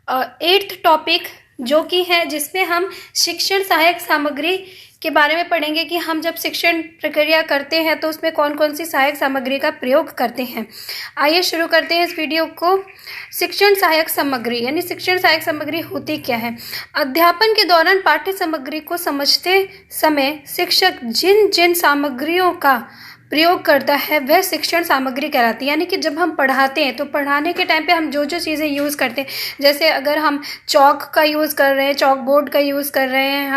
8th topic जो कि है जिसमें हम शिक्षण सहायक सामग्री के बारे में पढ़ेंगे कि हम जब शिक्षण प्रक्रिया करते हैं तो उसमें कौन कौन सी सहायक सामग्री का प्रयोग करते हैं। आइए शुरू करते हैं इस वीडियो को। शिक्षण सहायक सामग्री यानी शिक्षण सहायक सामग्री होती क्या है। अध्यापन के दौरान पाठ्य सामग्री को समझते समय शिक्षक जिन जिन सामग्रियों का प्रयोग करता है वह शिक्षण सामग्री कहलाती है। यानी कि जब हम पढ़ाते हैं तो पढ़ाने के टाइम पे हम जो जो चीज़ें यूज़ करते हैं, जैसे अगर हम चॉक का यूज़ कर रहे हैं, चॉक बोर्ड का यूज़ कर रहे हैं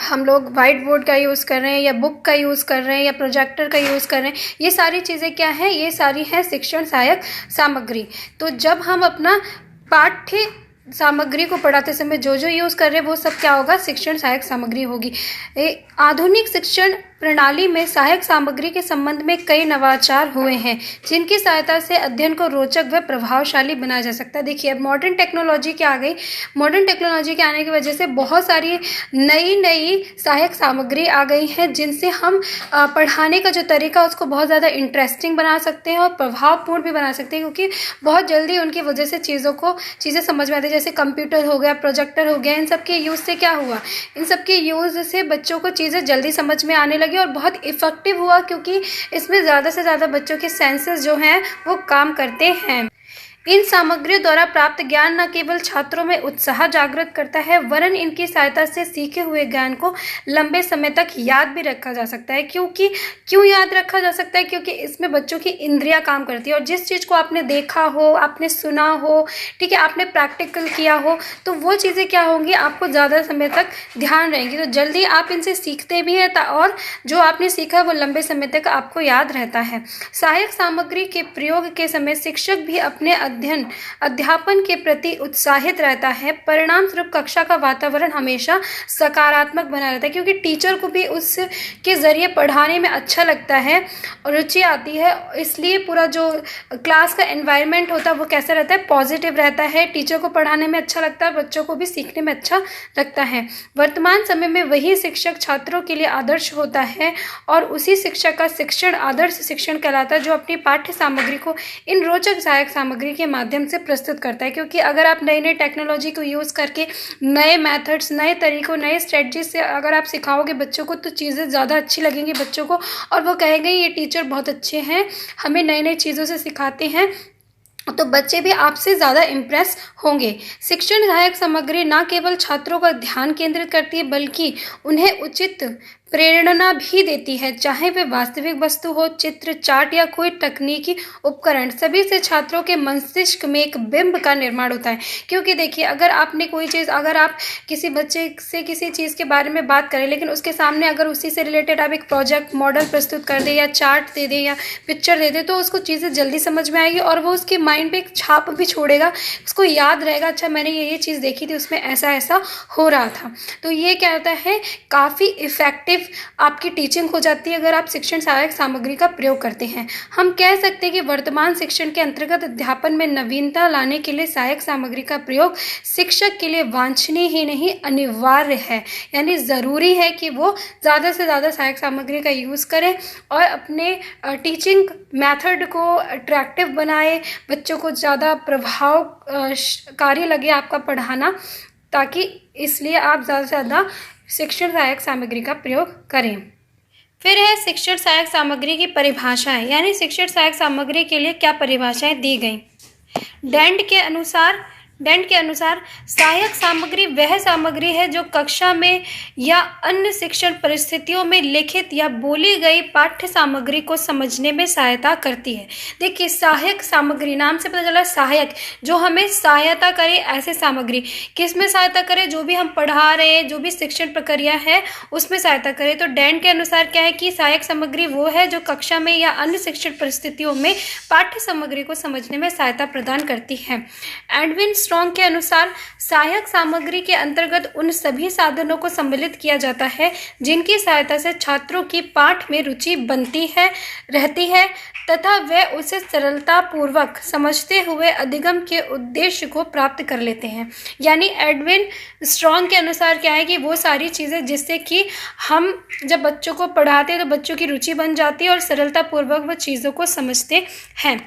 हम लोग वाइट बोर्ड का यूज़ कर रहे हैं या बुक का यूज़ कर रहे हैं या प्रोजेक्टर का यूज़ कर रहे हैं, ये सारी चीज़ें क्या हैं, ये सारी हैं शिक्षण सहायक सामग्री। तो जब हम अपना पाठ्य सामग्री को पढ़ाते समय जो जो यूज़ कर रहे हैं वो सब क्या होगा, शिक्षण सहायक सामग्री होगी। आधुनिक शिक्षण प्रणाली में सहायक सामग्री के संबंध में कई नवाचार हुए हैं जिनकी सहायता से अध्ययन को रोचक व प्रभावशाली बनाया जा सकता है। देखिए अब मॉडर्न टेक्नोलॉजी क्या आ गई, मॉडर्न टेक्नोलॉजी के आने की वजह से बहुत सारी नई सहायक सामग्री आ गई हैं जिनसे हम पढ़ाने का जो तरीका उसको बहुत ज़्यादा इंटरेस्टिंग बना सकते हैं और प्रभावपूर्ण भी बना सकते हैं, क्योंकि बहुत जल्दी उनकी वजह से चीज़ें समझ में आती है। जैसे कंप्यूटर हो गया, प्रोजेक्टर हो गया, इन सब के यूज़ से क्या हुआ, इन सब के यूज़ से बच्चों को चीज़ें जल्दी समझ में आने लगी और बहुत इफ़ेक्टिव हुआ, क्योंकि इसमें ज़्यादा से ज़्यादा बच्चों के सेंसेस जो हैं वो काम करते हैं। इन सामग्रियों द्वारा प्राप्त ज्ञान न केवल छात्रों में उत्साह जागृत करता है वरन इनकी सहायता से सीखे हुए ज्ञान को लंबे समय तक याद भी रखा जा सकता है। क्यों याद रखा जा सकता है, क्योंकि इसमें बच्चों की इंद्रियां काम करती है और जिस चीज़ को आपने देखा हो, आपने सुना हो, ठीक है, आपने प्रैक्टिकल किया हो, तो वो चीज़ें क्या होंगी, आपको ज़्यादा समय तक ध्यान रहेंगी, तो जल्दी आप इनसे सीखते भी हैं और जो आपने सीखा वो लंबे समय तक आपको याद रहता है। सहायक सामग्री के प्रयोग के समय शिक्षक भी अपने अध्यापन के प्रति उत्साहित रहता है। परिणाम स्वरूप कक्षा का वातावरण हमेशा सकारात्मक बना रहता है, क्योंकि टीचर को भी उसके ज़रिए पढ़ाने में अच्छा लगता है और रुचि आती है, इसलिए पूरा जो क्लास का एनवायरनमेंट होता है वो कैसा रहता है, पॉजिटिव रहता है। टीचर को पढ़ाने में अच्छा लगता है, बच्चों को भी सीखने में अच्छा लगता है। वर्तमान समय में वही शिक्षक छात्रों के लिए आदर्श होता है और उसी शिक्षक का शिक्षण आदर्श शिक्षण कहलाता है जो अपनी पाठ्य सामग्री को इन रोचक सहायक सामग्री के माध्यम से प्रस्तुत करता है। क्योंकि अगर आप नई टेक्नोलॉजी को यूज़ करके नए मेथड्स, नए तरीकों, नए स्ट्रेटजी से अगर आप सिखाओगे बच्चों को तो चीज़ें ज़्यादा अच्छी लगेंगी बच्चों को और वो कहेंगे ये टीचर बहुत अच्छे हैं, हमें नई चीज़ों से सिखाते हैं, तो बच्चे भी आपसे ज़्यादा इम्प्रेस होंगे। शिक्षण सहायक सामग्री न केवल छात्रों का ध्यान केंद्रित करती है बल्कि उन्हें उचित प्रेरणा भी देती है, चाहे वे वास्तविक वस्तु हो, चित्र, चार्ट या कोई तकनीकी उपकरण, सभी से छात्रों के मस्तिष्क में एक बिंब का निर्माण होता है। क्योंकि देखिए अगर आपने कोई चीज़, अगर आप किसी बच्चे से किसी चीज़ के बारे में बात करें लेकिन उसके सामने अगर उसी से रिलेटेड आप एक प्रोजेक्ट मॉडल प्रस्तुत कर दे या चार्ट दे दे या पिक्चर दे दे तो उसको चीज़ें जल्दी समझ में आएगी और वो उसके माइंड पे एक छाप भी छोड़ेगा, उसको याद रहेगा, अच्छा मैंने ये चीज़ देखी थी, उसमें ऐसा ऐसा हो रहा था। तो ये क्या होता है, काफ़ी इफ़ेक्टिव आपकी टीचिंग हो जाती है अगर आप शिक्षण सहायक सामग्री का प्रयोग करते हैं। हम कह सकते हैं कि वर्तमान शिक्षण के अंतर्गत अध्यापन में नवीनता लाने के लिए सहायक सामग्री का प्रयोग शिक्षक के लिए वांछनीय ही नहीं अनिवार्य है। यानी ज़रूरी है कि वो ज़्यादा से ज़्यादा सहायक सामग्री का यूज़ करें और अपने टीचिंग मेथड को अट्रैक्टिव बनाए, बच्चों को ज़्यादा प्रभावकारी लगे आपका पढ़ाना, ताकि इसलिए आप ज़्यादा से ज़्यादा शिक्षण सहायक सामग्री का प्रयोग करें। फिर है शिक्षण सहायक सामग्री की परिभाषाएं, यानी शिक्षण सहायक सामग्री के लिए क्या परिभाषाएं दी गई। डेंट के अनुसार सहायक सामग्री वह सामग्री है जो कक्षा में या अन्य शिक्षण परिस्थितियों में लिखित या बोली गई पाठ्य सामग्री को समझने में सहायता करती है। देखिए सहायक सामग्री, नाम से पता चला सहायक, जो हमें सहायता करे, ऐसे सामग्री किस में सहायता करे, जो भी हम पढ़ा रहे हैं, जो भी शिक्षण प्रक्रिया है उसमें सहायता करे। तो डेंट के अनुसार क्या है कि सहायक सामग्री वो है जो कक्षा में या अन्य शिक्षण परिस्थितियों में पाठ्य सामग्री को समझने में सहायता प्रदान करती है। एडविन स्ट्रॉन्ग के अनुसार सहायक सामग्री के अंतर्गत उन सभी साधनों को सम्मिलित किया जाता है जिनकी सहायता से छात्रों की पाठ में रुचि रहती है तथा वे उसे सरलता पूर्वक समझते हुए अधिगम के उद्देश्य को प्राप्त कर लेते हैं। यानी एडविन स्ट्रॉन्ग के अनुसार क्या है कि वो सारी चीज़ें जिससे कि हम जब बच्चों को पढ़ाते हैं तो बच्चों की रुचि बन जाती है और सरलता पूर्वक वो चीज़ों को समझते हैं।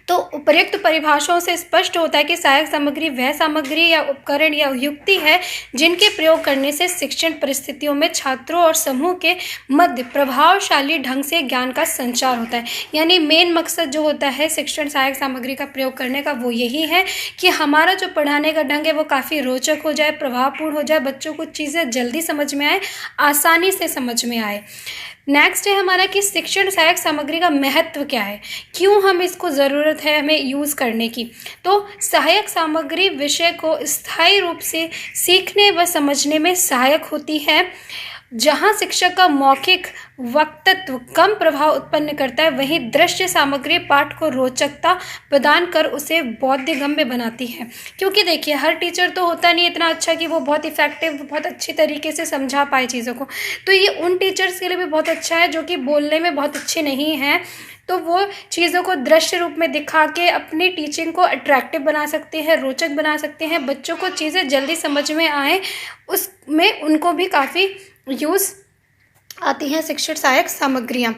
तो उपर्युक्त परिभाषाओं से स्पष्ट होता है कि सहायक सामग्री वह सामग्री या उपकरण या युक्ति है जिनके प्रयोग करने से शिक्षण परिस्थितियों में छात्रों और समूह के मध्य प्रभावशाली ढंग से ज्ञान का संचार होता है। यानी मेन मकसद जो होता है शिक्षण सहायक सामग्री का प्रयोग करने का वो यही है कि हमारा जो पढ़ाने का ढंग है वो काफ़ी रोचक हो जाए, प्रभावपूर्ण हो जाए, बच्चों को चीज़ें जल्दी समझ में आए, आसानी से समझ में आए। नेक्स्ट है हमारा कि शिक्षण सहायक सामग्री का महत्व क्या है, क्यों हम इसको ज़रूरत है हमें यूज़ करने की। तो सहायक सामग्री विषय को स्थायी रूप से सीखने व समझने में सहायक होती है। जहाँ शिक्षक का मौखिक वक्तत्व कम प्रभाव उत्पन्न करता है, वहीं दृश्य सामग्री पाठ को रोचकता प्रदान कर उसे बोधगम्य बनाती है। क्योंकि देखिए हर टीचर तो होता नहीं इतना अच्छा कि वो बहुत इफेक्टिव, बहुत अच्छी तरीके से समझा पाए चीज़ों को। तो ये उन टीचर्स के लिए भी बहुत अच्छा है जो कि बोलने में बहुत अच्छे नहीं हैं, तो वो चीज़ों को दृश्य रूप में दिखा के अपनी टीचिंग को अट्रैक्टिव बना सकते हैं, रोचक बना सकते हैं, बच्चों को चीज़ें जल्दी समझ में आए, उसमें उनको भी काफ़ी यूज़ आती हैं शिक्षण सहायक सामग्रियाँ।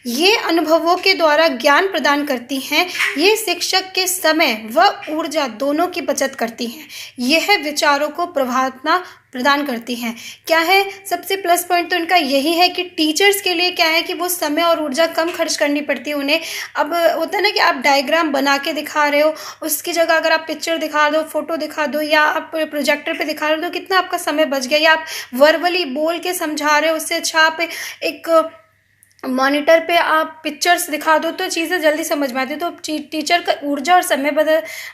ये अनुभवों के द्वारा ज्ञान प्रदान करती हैं। ये शिक्षक के समय व ऊर्जा दोनों की बचत करती हैं। यह विचारों को प्रभावना प्रदान करती हैं। क्या है सबसे प्लस पॉइंट तो इनका यही है कि टीचर्स के लिए क्या है कि वो समय और ऊर्जा कम खर्च करनी पड़ती है उन्हें। अब होता है ना कि आप डायग्राम बना के दिखा रहे हो, उसकी जगह अगर आप पिक्चर दिखा दो, फोटो दिखा दो, या आप प्रोजेक्टर पे दिखा रहे हो तो कितना आपका समय बच गया। या आप वर्बली बोल के समझा रहे हो, उससे अच्छा आप एक मॉनिटर पे आप पिक्चर्स दिखा दो तो चीज़ें जल्दी समझ में आती है। तो टीचर का ऊर्जा और समय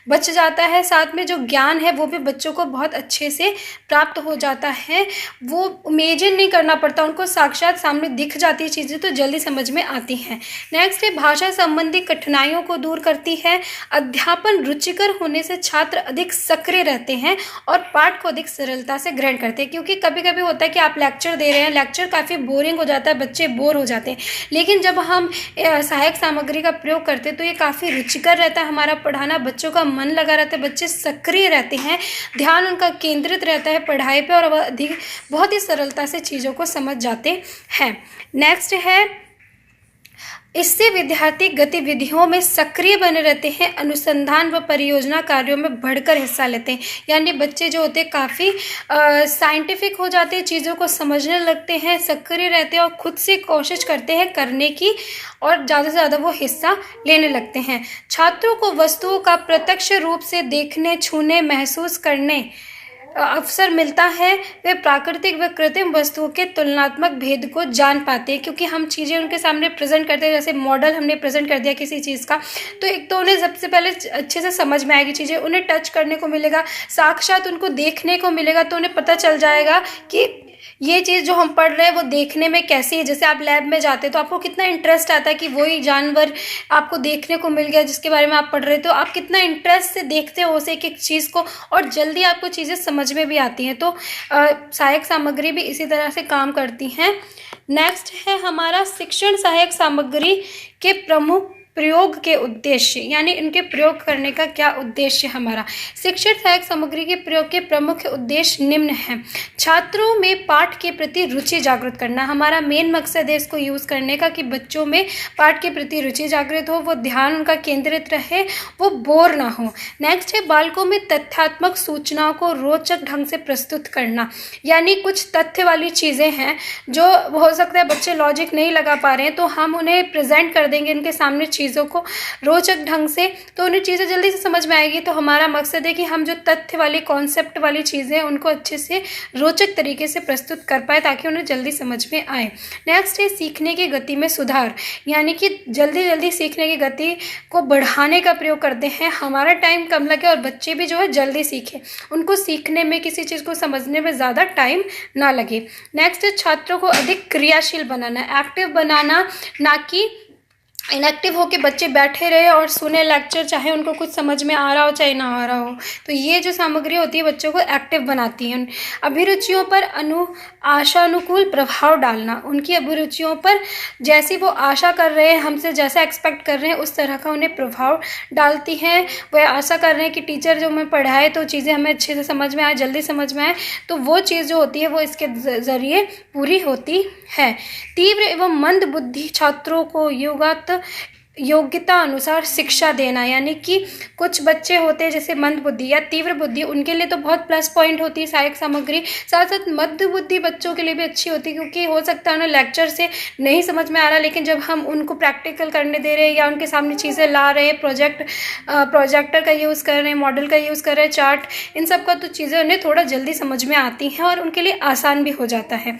बच जाता है, साथ में जो ज्ञान है वो भी बच्चों को बहुत अच्छे से प्राप्त हो जाता है। वो इमेजिन नहीं करना पड़ता, उनको साक्षात सामने दिख जाती है चीज़ें तो जल्दी समझ में आती हैं। नेक्स्ट है भाषा संबंधी कठिनाइयों को दूर करती है। अध्यापन रुचिकर होने से छात्र अधिक सक्रिय रहते हैं और पाठ को अधिक सरलता से ग्रहण करते हैं। क्योंकि कभी कभी होता है कि आप लेक्चर दे रहे हैं, लेक्चर काफ़ी बोरिंग हो जाता है, बच्चे बोर हो जाते हैं, लेकिन जब हम सहायक सामग्री का प्रयोग करते हैं तो ये काफ़ी रुचिकर रहता है हमारा पढ़ाना, बच्चों का मन लगा रहता है, बच्चे सक्रिय रहते हैं, ध्यान उनका केंद्रित रहता है पढ़ाई पे और वह अधिक बहुत ही सरलता से चीज़ों को समझ जाते हैं। नेक्स्ट है इससे विद्यार्थी गतिविधियों में सक्रिय बने रहते हैं, अनुसंधान व परियोजना कार्यों में बढ़कर हिस्सा लेते हैं। यानी बच्चे जो होते हैं काफ़ी साइंटिफिक हो जाते हैं, चीज़ों को समझने लगते हैं, सक्रिय रहते हैं और खुद से कोशिश करते हैं करने की और ज़्यादा से ज़्यादा वो हिस्सा लेने लगते हैं। छात्रों को वस्तुओं का प्रत्यक्ष रूप से देखने, छूने, महसूस करने अवसर मिलता है। वे प्राकृतिक व कृत्रिम वस्तुओं के तुलनात्मक भेद को जान पाते हैं, क्योंकि हम चीज़ें उनके सामने प्रेजेंट करते हैं। जैसे मॉडल हमने प्रेजेंट कर दिया किसी चीज़ का, तो एक तो उन्हें सबसे पहले अच्छे से समझ में आएगी चीज़ें, उन्हें टच करने को मिलेगा, साक्षात उनको देखने को मिलेगा, तो उन्हें पता चल जाएगा कि ये चीज़ जो हम पढ़ रहे हैं वो देखने में कैसी है। जैसे आप लैब में जाते हैं तो आपको कितना इंटरेस्ट आता है कि वही जानवर आपको देखने को मिल गया जिसके बारे में आप पढ़ रहे हो, तो आप कितना इंटरेस्ट से देखते हो उसे एक एक चीज़ को और जल्दी आपको चीज़ें समझ में भी आती हैं। तो सहायक सामग्री भी इसी तरह से काम करती हैं। नेक्स्ट है हमारा शिक्षण सहायक सामग्री के प्रमुख प्रयोग के उद्देश्य, यानी इनके प्रयोग करने का क्या उद्देश्य हमारा। शिक्षण सहायक सामग्री के प्रयोग के प्रमुख उद्देश्य निम्न हैं। छात्रों में पाठ के प्रति रुचि जागृत करना, हमारा मेन मकसद है इसको यूज़ करने का कि बच्चों में पाठ के प्रति रुचि जागृत हो, वो ध्यान उनका केंद्रित रहे, वो बोर ना हो। नेक्स्ट है बालकों में तथ्यात्मक सूचनाओं को रोचक ढंग से प्रस्तुत करना, यानी कुछ तथ्य वाली चीज़ें हैं जो हो सकता है बच्चे लॉजिक नहीं लगा पा रहे हैं, तो हम उन्हें प्रेजेंट कर देंगे उनके सामने चीज़ों को रोचक ढंग से, तो उन्हें चीज़ें जल्दी से समझ में आएगी। तो हमारा मकसद है कि हम जो तथ्य वाली कॉन्सेप्ट वाली चीज़ें उनको अच्छे से रोचक तरीके से प्रस्तुत कर पाए ताकि उन्हें जल्दी समझ में आए। नेक्स्ट है सीखने की गति में सुधार, यानी कि जल्दी जल्दी सीखने की गति को बढ़ाने का प्रयोग करते हैं। हमारा टाइम कम लगे और बच्चे भी जो है जल्दी सीखें, उनको सीखने में किसी चीज़ को समझने में ज़्यादा टाइम ना लगे। नेक्स्ट है छात्रों को अधिक क्रियाशील बनाना, एक्टिव बनाना, ना कि इनएक्टिव होकर बच्चे बैठे रहे और सुने लेक्चर, चाहे उनको कुछ समझ में आ रहा हो चाहे ना आ रहा हो। तो ये जो सामग्री होती है बच्चों को एक्टिव बनाती है। अभिरुचियों पर आशानुकूल प्रभाव डालना, उनकी अभिरुचियों पर जैसी वो आशा कर रहे हैं, हमसे जैसा एक्सपेक्ट कर रहे हैं उस तरह का उन्हें प्रभाव डालती हैं। वह आशा कर रहे हैं कि टीचर जो हमें पढ़ाए तो चीज़ें हमें अच्छे से समझ में आए, जल्दी समझ में आए, तो वो चीज़ जो होती है वो इसके ज़रिए पूरी होती है। तीव्र एवं मंद बुद्धि छात्रों को योग्यता अनुसार शिक्षा देना, यानी कि कुछ बच्चे होते हैं जैसे मंद बुद्धि या तीव्र बुद्धि, उनके लिए तो बहुत प्लस पॉइंट होती है सहायक सामग्री। साथ साथ मध्य बुद्धि बच्चों के लिए भी अच्छी होती है, क्योंकि हो सकता है ना लेक्चर से नहीं समझ में आ रहा, लेकिन जब हम उनको प्रैक्टिकल करने दे रहे हैं या उनके सामने चीज़ें ला रहे हैं, प्रोजेक्टर का यूज़ कर रहे हैं, मॉडल का यूज़ कर रहे हैं, चार्ट, इन सब का, तो चीज़ें उन्हें थोड़ा जल्दी समझ में आती हैं और उनके लिए आसान भी हो जाता है।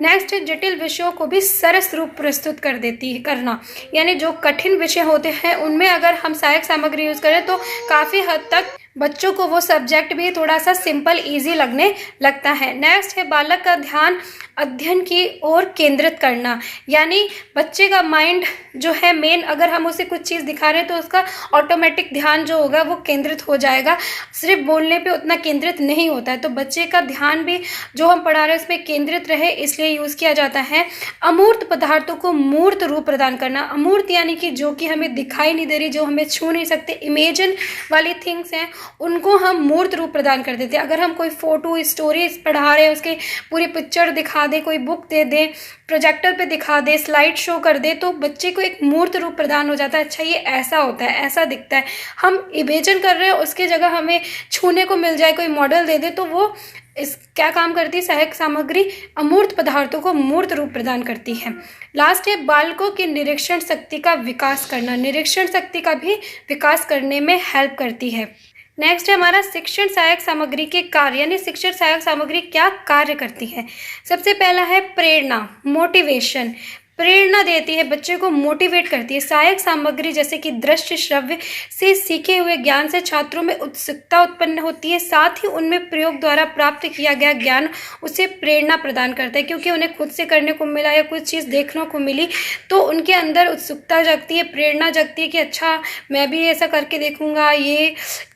नेक्स्ट है जटिल विषयों को भी सरस रूप प्रस्तुत कर देती है करना, यानी जो कठिन विषय होते हैं उनमें अगर हम सहायक सामग्री यूज़ करें तो काफ़ी हद तक बच्चों को वो सब्जेक्ट भी थोड़ा सा सिंपल इजी लगने लगता है। नेक्स्ट है बालक का ध्यान अध्ययन की ओर केंद्रित करना, यानी बच्चे का माइंड जो है मेन, अगर हम उसे कुछ चीज़ दिखा रहे हैं तो उसका ऑटोमेटिक ध्यान जो होगा वो केंद्रित हो जाएगा, सिर्फ बोलने पे उतना केंद्रित नहीं होता है। तो बच्चे का ध्यान भी जो हम पढ़ा रहे हैं उसमें केंद्रित रहे, इसलिए यूज़ किया जाता है। अमूर्त पदार्थों को मूर्त रूप प्रदान करना, अमूर्त यानी कि जो कि हमें दिखाई नहीं दे रही, जो हमें छू नहीं सकते, इमेजिन वाली थिंग्स हैं, उनको हम मूर्त रूप प्रदान कर देते हैं। अगर हम कोई फ़ोटो स्टोरीज पढ़ा रहे हैं, उसके पूरी पिक्चर दिखा दे, कोई बुक दे दे, प्रोजेक्टर पे दिखा दे, स्लाइड शो कर दे, तो बच्चे को एक मूर्त रूप प्रदान हो जाता है। अच्छा ये ऐसा होता है, ऐसा दिखता है, हम इमेजिन कर रहे हैं, उसकी जगह हमें छूने को मिल जाए, कोई मॉडल दे दे, तो वो इस क्या काम करती है, सहायक सामग्री अमूर्त पदार्थों को मूर्त रूप प्रदान करती है। लास्ट है बालकों की निरीक्षण शक्ति का विकास करना, निरीक्षण शक्ति का भी विकास करने में हेल्प करती है। नेक्स्ट है हमारा शिक्षण सहायक सामग्री के कार्य, यानी शिक्षण सहायक सामग्री क्या कार्य करती है। सबसे पहला है प्रेरणा, मोटिवेशन, प्रेरणा देती है, बच्चे को मोटिवेट करती है। सहायक सामग्री जैसे कि दृश्य श्रव्य से सीखे हुए ज्ञान से छात्रों में उत्सुकता उत्पन्न होती है, साथ ही उनमें प्रयोग द्वारा प्राप्त किया गया ज्ञान उसे प्रेरणा प्रदान करता है, क्योंकि उन्हें खुद से करने को मिला या कुछ चीज़ देखने को मिली तो उनके अंदर उत्सुकता जगती है, प्रेरणा जगती है कि अच्छा मैं भी ऐसा करके देखूंगा।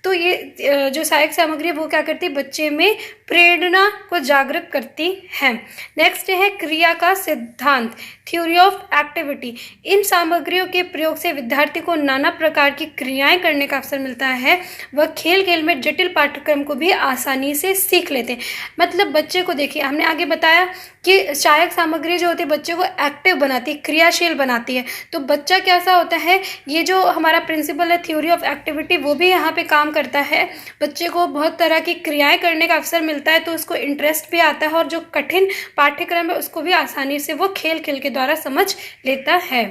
तो ये जो सहायक सामग्री है वो क्या करती है, बच्चे में प्रेरणा को जागृत करती है। नेक्स्ट है क्रिया का सिद्धांत, थ्योरी ऑफ एक्टिविटी। इन सामग्रियों के प्रयोग से विद्यार्थी को नाना प्रकार की क्रियाएं करने का अवसर मिलता है। वह खेल खेल में जटिल पाठ्यक्रम को भी आसानी से सीख लेते हैं। मतलब बच्चे को देखिए, हमने आगे बताया कि सहायक सामग्री जो होती है बच्चे को एक्टिव बनाती है, क्रियाशील बनाती है। तो बच्चा कैसा होता है, ये जो हमारा प्रिंसिपल है थ्योरी ऑफ एक्टिविटी वो भी यहाँ पे काम करता है। बच्चे को बहुत तरह की क्रियाएं करने का अवसर मिलता है, तो उसको इंटरेस्ट भी आता है और जो कठिन पाठ्यक्रम है उसको भी आसानी से वो खेल खेल के द्वारा समझ लेता है।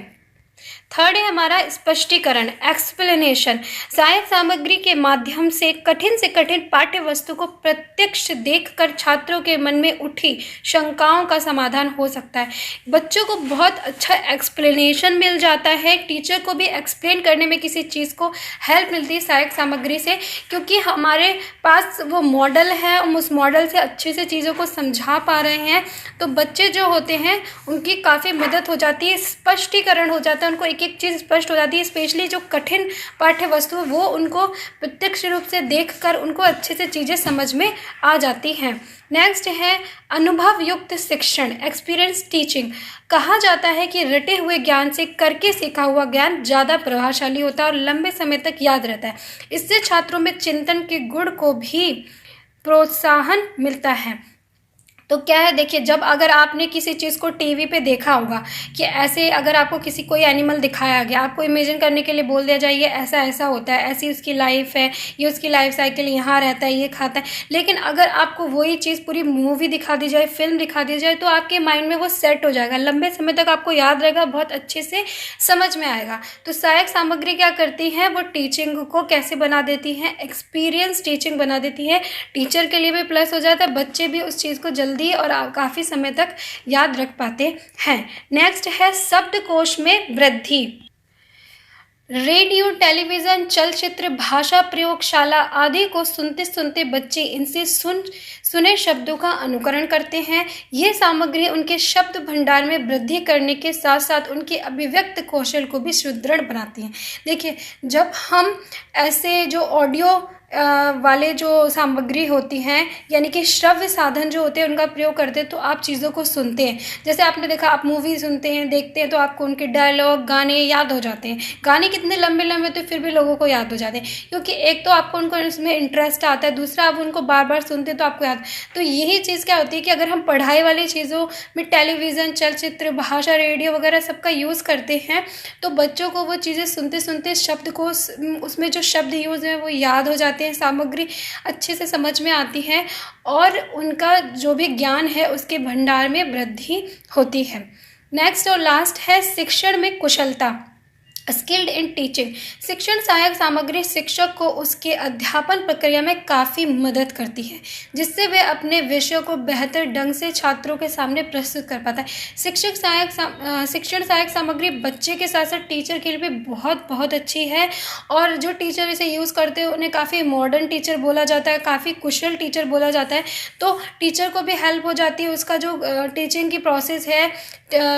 थर्ड है हमारा स्पष्टीकरण, एक्सप्लेनेशन। सहायक सामग्री के माध्यम से कठिन पाठ्य वस्तु को प्रत्यक्ष देखकर छात्रों के मन में उठी शंकाओं का समाधान हो सकता है। बच्चों को बहुत अच्छा एक्सप्लेनेशन मिल जाता है, टीचर को भी एक्सप्लेन करने में किसी चीज़ को हेल्प मिलती है सहायक सामग्री से, क्योंकि हमारे पास वो मॉडल है, हम उस मॉडल से अच्छे से चीज़ों को समझा पा रहे हैं। तो बच्चे जो होते हैं उनकी काफ़ी मदद हो जाती है, स्पष्टीकरण हो जाता है, उनको एक एक चीज़ स्पष्ट हो जाती है। स्पेशली जो कठिन पाठ्य वस्तु है वो उनको प्रत्यक्ष रूप से देखकर उनको अच्छे से चीज़ें समझ में आ जाती हैं। नेक्स्ट है अनुभव युक्त शिक्षण, एक्सपीरियंस टीचिंग। कहा जाता है कि रटे हुए ज्ञान से करके सीखा हुआ ज्ञान ज़्यादा प्रभावशाली होता है और लंबे समय तक याद रहता है। इससे छात्रों में चिंतन के गुण को भी प्रोत्साहन मिलता है। तो क्या है, देखिए जब अगर आपने किसी चीज़ को टीवी पे देखा होगा कि ऐसे अगर आपको किसी कोई एनिमल दिखाया गया, आपको इमेजिन करने के लिए बोल दिया जाए ये ऐसा ऐसा होता है, ऐसी उसकी लाइफ है, ये उसकी लाइफ साइकिल, यहाँ रहता है, ये खाता है, लेकिन अगर आपको वही चीज़ पूरी मूवी दिखा दी जाए, फिल्म दिखा दी जाए, तो आपके माइंड में वो सेट हो जाएगा, लंबे समय तक आपको याद रहेगा, बहुत अच्छे से समझ में आएगा। तो सहायक सामग्री क्या करती है, वो टीचिंग को कैसे बना देती है, एक्सपीरियंस टीचिंग बना देती है। टीचर के लिए भी प्लस हो जाता है, बच्चे भी उस चीज़ को जल्दी और काफ़ी समय तक याद रख पाते हैं। नेक्स्ट है शब्दकोश में वृद्धि। रेडियो, टेलीविज़न, चलचित्र, भाषा प्रयोगशाला आदि को सुनते सुनते बच्चे इनसे सुने शब्दों का अनुकरण करते हैं। ये सामग्री उनके शब्द भंडार में वृद्धि करने के साथ साथ उनके अभिव्यक्त कौशल को भी सुदृढ़ बनाती हैं। देखिए जब हम ऐसे जो ऑडियो वाले जो सामग्री होती हैं, यानी कि श्रव्य साधन जो होते हैं उनका प्रयोग करते हैं, तो आप चीज़ों को सुनते हैं। जैसे आपने देखा, आप मूवी सुनते हैं, देखते हैं, तो आपको उनके डायलॉग, गाने याद हो जाते हैं। गाने कितने लंबे लंबे तो फिर भी लोगों को याद हो जाते हैं, क्योंकि एक तो आपको उनको इसमें इंटरेस्ट आता है, दूसरा आप उनको बार बार सुनते हैं तो आपको याद। तो यही चीज़ क्या होती है कि अगर हम पढ़ाई वाली चीज़ों में टेलीविज़न, चलचित्र, भाषा, रेडियो वगैरह सबका यूज़ करते हैं, तो बच्चों को वो चीज़ें सुनते सुनते शब्द को उसमें जो शब्द यूज़ हैं वो याद हो जाते हैं, सामग्री अच्छे से समझ में आती है और उनका जो भी ज्ञान है उसके भंडार में वृद्धि होती है। नेक्स्ट और लास्ट है शिक्षण में कुशलता, स्किल्ड इन टीचिंग। शिक्षण सहायक सामग्री शिक्षक को उसके अध्यापन प्रक्रिया में काफ़ी मदद करती है, जिससे वह अपने विषयों को बेहतर ढंग से छात्रों के सामने प्रस्तुत कर पाता है। शिक्षण सहायक सामग्री बच्चे के साथ साथ टीचर के लिए भी बहुत बहुत अच्छी है, और जो टीचर इसे यूज़ करते हैं उन्हें काफ़ी मॉडर्न टीचर बोला जाता है, काफ़ी कुशल टीचर बोला जाता है। तो टीचर को भी हेल्प हो जाती है, उसका जो टीचिंग की प्रोसेस है,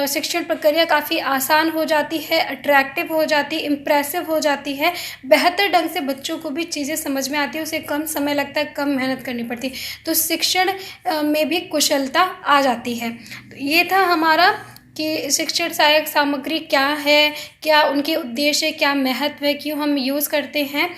शिक्षण प्रक्रिया काफ़ी आसान हो जाती है, अट्रैक्टिव हो जाती है, इम्प्रेसिव हो जाती है, बेहतर ढंग से बच्चों को भी चीज़ें समझ में आती है, उसे कम समय लगता है, कम मेहनत करनी पड़ती है, तो शिक्षण में भी कुशलता आ जाती है। तो ये था हमारा कि शिक्षण सहायक सामग्री क्या है, क्या उनके उद्देश्य, क्या महत्व है, क्यों हम यूज़ करते हैं।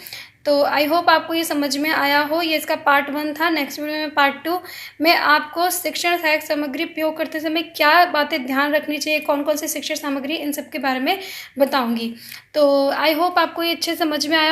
तो आई होप आपको ये समझ में आया हो। ये इसका पार्ट 1 था। नेक्स्ट वीडियो में पार्ट 2 में आपको शिक्षण सहायक सामग्री प्रयोग करते समय क्या बातें ध्यान रखनी चाहिए, कौन कौन सी शिक्षण सामग्री, इन सब के बारे में बताऊंगी। तो आई होप आपको ये अच्छे समझ में आया।